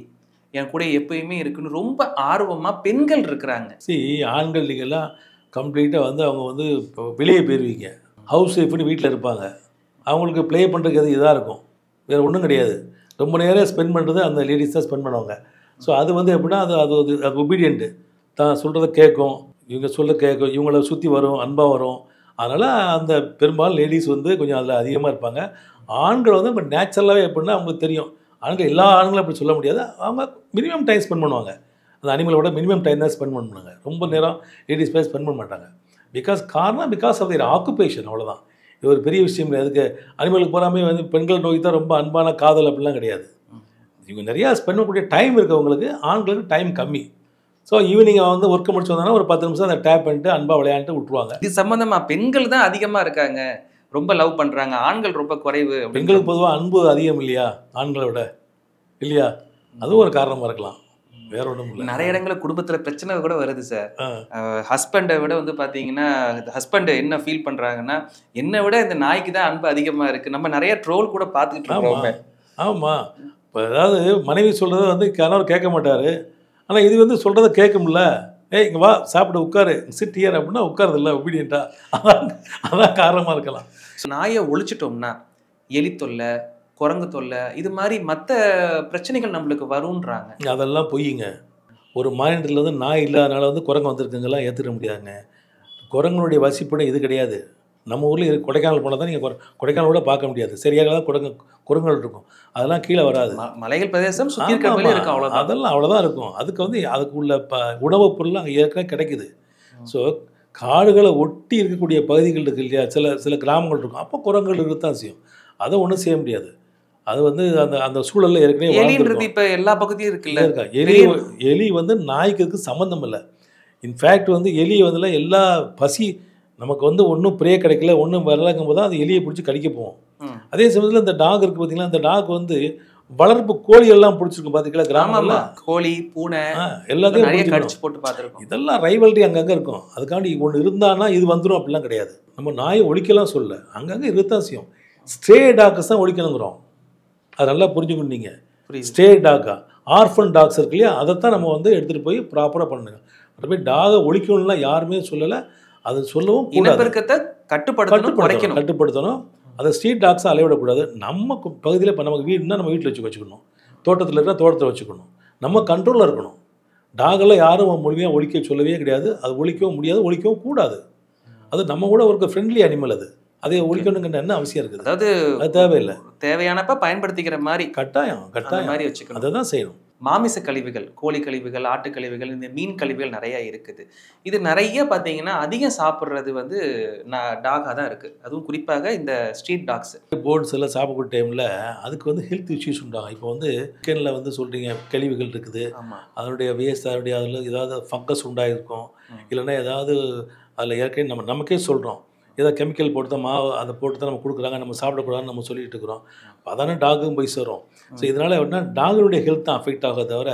என் கூட எப்பயுமே இருக்குன்னு ரொம்ப ஆர்வமாக பெண்கள் இருக்கிறாங்க.
ஆண்கள் நீங்கள்லாம் கம்ப்ளீட்டாக வந்து அவங்க வந்து வெளியே போயிருவீங்க, ஹவுஸ் ஒய்ஃப்னு வீட்டில் இருப்பாங்க. அவங்களுக்கு ப்ளே பண்ணுறதுக்கு எது இதாக இருக்கும், வேறு ஒன்றும் கிடையாது. ரொம்ப நேரம் ஸ்பெண்ட் பண்ணுறது அந்த லேடிஸ் தான் ஸ்பெண்ட் பண்ணுவாங்க. ஸோ அது வந்து எப்படின்னா அது ஒபீடியண்ட்டு, தான் சொல்கிறத கேட்கும், இவங்க சொல்ல கேட்கும், இவங்கள சுற்றி வரும், அன்பாக வரும். அதனால் அந்த பெரும்பாலும் லேடிஸ் வந்து கொஞ்சம் அதில் அதிகமாக இருப்பாங்க. ஆண்கள் வந்து இப்போ நேச்சுரலாகவே எப்படின்னா அவங்களுக்கு தெரியும். ஆண்கள் எல்லா ஆண்களும் அப்படி சொல்ல முடியாது. அவங்க மினிமம் டைம் ஸ்பெண்ட் பண்ணுவாங்க. அந்த அனிமலோட மினிமம் டைம் தான் ஸ்பெண்ட் பண்ணுவாங்க. ரொம்ப நேரம் லேடிஸ் பேர் ஸ்பெண்ட் பண்ண மாட்டாங்க. Because of their occupation. அவ்வளோதான். இது ஒரு பெரிய விஷயம் இல்லை. அதுக்கு அனிமலுக்கு போகாமே வந்து பெண்கள் நோக்கி தான் ரொம்ப அன்பான காதல் அப்படிலாம் கிடையாது. இவங்க நிறையா ஸ்பெண்ட் பண்ணக்கூடிய டைம் இருக்கவங்களுக்கு, ஆண்களுக்கு டைம் கம்மி. ஸோ ஈவினிங் வந்து ஒர்க்கை முடிச்சு வந்தாங்கன்னா ஒரு 10 நிமிஷம் அதை டேப் பண்ணிட்டு அன்பாக விளையாண்டுட்டு விட்டுருவாங்க.
இது சம்மந்தமாக பெண்கள் தான் அதிகமாக இருக்காங்க, ரொம்ப லவ் பண்ணுறாங்க, ஆண்கள் ரொம்ப குறைவு.
பெண்களுக்கு பொதுவாக அன்பு அதிகம் இல்லையா ஆண்களை விட, இல்லையா? அதுவும் ஒரு காரணமாக இருக்கலாம், வேற ஒன்றும் இல்லை.
நிறைய இடங்களில் குடும்பத்தில் பிரச்சனை கூட வருது சார். ஹஸ்பண்டை விட வந்து பார்த்தீங்கன்னா ஹஸ்பண்ட் என்ன ஃபீல் பண்ணுறாங்கன்னா, என்னை விட இந்த நாய்க்கு தான் அன்பு அதிகமாக இருக்குது. நம்ம நிறைய ட்ரோல் கூட பார்த்துக்கிட்டு இருக்கோம்.
ஆமாம். இப்போ அதாவது மனைவி சொல்கிறத வந்து கணவர் கேட்க மாட்டார். ஆனால் இது வந்து சொல்கிறத கேட்கும்ல. இங்கே வா சாப்பிட உட்காரு, சிட் ஹியர் அப்படின்னா உட்காருது இல்லை, ஒபீடியண்டா. அதான் காரணமாக இருக்கலாம்.
நாயை ஒழிச்சிட்டோம்னா எலி தொல்லை, குரங்கு தொல்லை, இது மாதிரி மற்ற பிரச்சனைகள் நம்மளுக்கு வரும்ன்றாங்க.
அதெல்லாம் பொய்யுங்க. ஒரு மாநிலத்தில் வந்து நாய் இல்லாதனால வந்து குரங்கு வந்திருக்குங்கெல்லாம் ஏற்றுக்க முடியாதுங்க. குரங்களுடைய வசிப்பிடம் இது கிடையாது. நம்ம ஊரில் கொடைக்கானல் போனால் தான் நீங்கள் கொடைக்கானலோட பார்க்க முடியாது. சரியாக தான் குரங்குகள் இருக்கும். அதெல்லாம் கீழே வராது.
மலைகள் பிரதேசம் சுற்றி இருக்கிற இருக்கும், அவ்வளோதான்.
அதெல்லாம் அவ்வளோதான் இருக்கும். அதுக்கு வந்து அதுக்கு உள்ள உணவுப் பொருள் அங்கே ஏற்கனவே கிடைக்குது. ஸோ காடுகளை ஒட்டி இருக்கக்கூடிய பகுதிகள் இருக்குது இல்லையா, சில கிராமங்கள் இருக்கும். அப்போ குரங்குகள் இருக்கத்தான் செய்யும். அதை ஒன்றும் செய்ய முடியாது. அது வந்து அந்த சூழலில் ஏற்கனவே
இப்போ எல்லா பகுதியும் இருக்குல்ல
இருக்கா. எலி வந்து நாய்க்கு சம்மந்தம் இல்லை. இன்ஃபேக்ட் வந்து எலி வந்து எல்லா பசி நமக்கு வந்து ஒன்றும் ப்ரே கிடைக்கல, ஒன்றும் வரலங்கும் போது தான் அது எலியை பிடிச்சி கடிக்க போவோம். அதே சமயத்தில் இந்த டாக் இருக்குது பார்த்தீங்களா, இந்த டாக் வந்து வளர்ப்பு கோழியெல்லாம் பிடிச்சிருக்கும் பார்த்தீங்களா, கிராமத்தில்
கோழி பூனை
எல்லாத்தையும்
கடிச்சு போட்டு பார்த்துருக்கோம்.
இதெல்லாம் ரைவல்ரி அங்கங்கே இருக்கும். அதுக்காண்டி ஒன்று இருந்தான்னா இது வந்துடும் அப்படிலாம் கிடையாது. நம்ம நாயை ஒழிக்கலாம் சொல்ல, அங்கங்கே இருக்கத்தான் செய்யும். ஸ்ட்ரே டாக்ஸ் தான் ஒழிக்கணுங்கிறோம். அது நல்லா புரிஞ்சுக்கணும். நீங்கள் ஸ்ட்ரே டாக்கா ஆர்ஃபன் டாக்ஸ் இருக்கு இல்லையா, அதைத்தான் நம்ம வந்து எடுத்துகிட்டு போய் ப்ராப்பராக பண்ணுங்க. மற்றபடி டாகை ஒழிக்கணும்லாம் யாருமே சொல்லலை. அது சொல்லவும்
இனப்பெருக்கத்தை
கட்டுப்படுத்தணும். அதை ஸ்ட்ரீட் டாக்ஸாக அலைவிடக்கூடாது. நம்ம பகுதியில் இப்போ நமக்கு வீடுனா நம்ம வீட்டில் வச்சுக்கணும், தோட்டத்தில் இருக்கிற தோட்டத்தில் வச்சுக்கணும், நம்ம கண்ட்ரோலில் இருக்கணும். டாகெல்லாம் யாரும் முழுமையாக ஒழிக்க சொல்லவே கிடையாது. அது ஒழிக்கவும் முடியாது, ஒழிக்கவும் கூடாது. அது நம்ம கூட ஒரு ஃப்ரெண்ட்லி அனிமல். அதை ஒழிக்கணுங்கிற என்ன அவசியம் இருக்குது?
அதாவது
அது தேவையில்லை.
தேவையானப்ப பயன்படுத்திக்கிற மாதிரி
கட்டாயம்
மாதிரி வச்சுக்கணும்.
அதை தான் செய்யணும்.
மாமிச கழிவுகள், கோழி கழிவுகள், ஆட்டு கழிவுகள், இந்த மீன் கழிவுகள் நிறைய இருக்குது. இது நிறைய பார்த்தீங்கன்னா அதிகம் சாப்பிட்றது வந்து டாகாக தான் இருக்குது. அதுவும் குறிப்பாக இந்த ஸ்ட்ரீட் டாக்ஸ்.
போர்ட்ஸ் எல்லாம் சாப்பிடக்கூடிய டைமில் அதுக்கு வந்து ஹெல்த் இஷ்யூஸ் உண்டாகும். இப்போ வந்து சிக்கனில் வந்து சொல்கிறீங்க கழிவுகள் இருக்குது, அதனுடைய வேஸ்ட், அதனுடைய அதில் ஏதாவது ஃபங்கஸ் உண்டாயிருக்கும், இல்லைன்னா ஏதாவது அதில் ஏற்கனவே நமக்கே சொல்கிறோம், ஏதாவது கெமிக்கல் போட்டு தான் மாவு அதை போட்டு தான் நம்ம கொடுக்குறாங்க, நம்ம சாப்பிடக்கூடாதுன்னு நம்ம சொல்லிட்டு இருக்கிறோம். அதானே டாகும் போய் சேரும். ஸோ இதனால் எப்படின்னா டாகுடைய ஹெல்த் தான் அஃபெக்ட் ஆக தவிர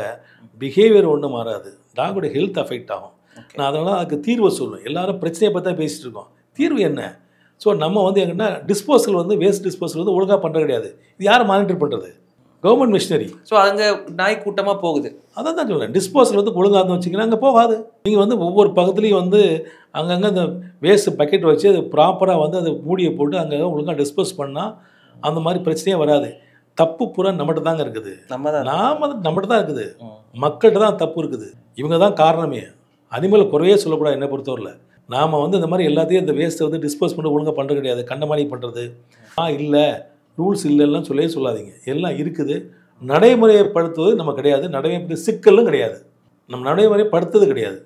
பிஹேவியர் ஒன்றும் மாறாது. டாகுடைய ஹெல்த் அஃபெக்ட் ஆகும். நான் அதனால் அதுக்கு தீர்வை சொல்லுவேன். எல்லாரும் பிரச்சனையை பற்றி தான் பேசிகிட்டு இருக்கோம். தீர்வு என்ன? ஸோ நம்ம வந்து எங்கன்னா டிஸ்போசல் வந்து வேஸ்ட் டிஸ்போசல் வந்து ஒழுங்காக பண்ணுறது கிடையாது. இது யார் மானிட்டர் பண்ணுறது? Government machinery.
ஸோ அங்கே நாய் கூட்டமாக போகுது.
அதான் தான் சொல்கிறேன். டிஸ்போசல் வந்து ஒழுங்காக வச்சிங்கன்னா அங்கே போகாது. நீங்கள் வந்து ஒவ்வொரு பக்கத்துலேயும் வந்து அங்கங்கே அந்த வேஸ்ட் பக்கெட் வச்சு அது ப்ராப்பராக வந்து அதை மூடியை போட்டு அங்கே ஒழுங்காக டிஸ்போஸ் பண்ணால் அந்த மாதிரி பிரச்சனையே வராது. தப்பு பூரா நம்மகிட்ட தாங்க இருக்குது. நம்மகிட்ட தான் இருக்குது. மக்கள்கிட்ட தான் தப்பு இருக்குது. இவங்க தான் காரணமே. அனிமல் குறையே சொல்லக்கூடாது என்னை பொறுத்தவரையில். நாம் வந்து இந்த மாதிரி எல்லாத்தையும் இந்த வேஸ்ட்டை வந்து டிஸ்போஸ் பண்ணி ஒழுங்காக பண்ணுறது கிடையாது. கண்டமானி பண்ணுறது இல்லை, ரூல்ஸ் இல்லைலாம் சொல்லவே சொல்லாதீங்க. எல்லாம் இருக்குது. நடைமுறைப்படுத்துவது நம்ம கிடையாது. நடைமுறை சிக்கலும் கிடையாது. நம்ம நடைமுறைப்படுத்துறது கிடையாது.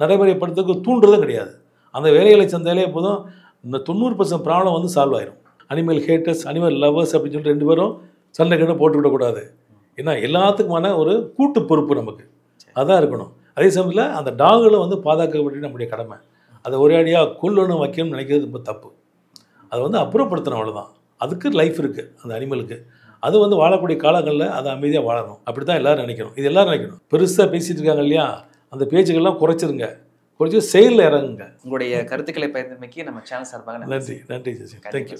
நடைமுறைப்படுத்துறதுக்கு தூண்டுறதும் கிடையாது. அந்த வேலைகளை சந்தையிலே போதும் இந்த 90% ப்ராப்ளம் வந்து சால்வ் ஆயிரும். அனிமல் ஹேட்டர்ஸ், அனிமல் லவர்ஸ் அப்படின்னு சொல்லிட்டு 2 பேரும் சண்டை கிட்ட போட்டுவிடக்கூடாது. ஏன்னா எல்லாத்துக்குமான ஒரு கூட்டு பொறுப்பு நமக்கு அதான் இருக்கணும். அதே சமயத்தில் அந்த டாகுகளை வந்து பாதுகாக்க வேண்டியது நம்முடைய கடமை. அதை ஒரே அடியாக கொல்லணும் வைக்கணும்னு நினைக்கிறது ரொம்ப தப்பு. அதை வந்து அப்புறப்படுத்தணும், அவ்வளோதான். அதுக்கு லைஃப் இருக்குது அந்த அனிமலுக்கு. அது வந்து வாழக்கூடிய காலங்களில் அதை அமைதியாக வாழணும். அப்படி தான் எல்லோரும் நினைக்கணும். இது எல்லோரும் நினைக்கணும். பெருசாக பேசிகிட்டு இருக்காங்க இல்லையா, அந்த பேச்சுக்கள்லாம் குறைச்சிருங்க, குறைச்சி செயலில் இறங்குங்க.
உங்களுடைய கருத்துக்களை பகிர்ந்தமைக்கு நம்ம சேனல் சார்பாக
நன்றி. நன்றி. தேங்க்யூ.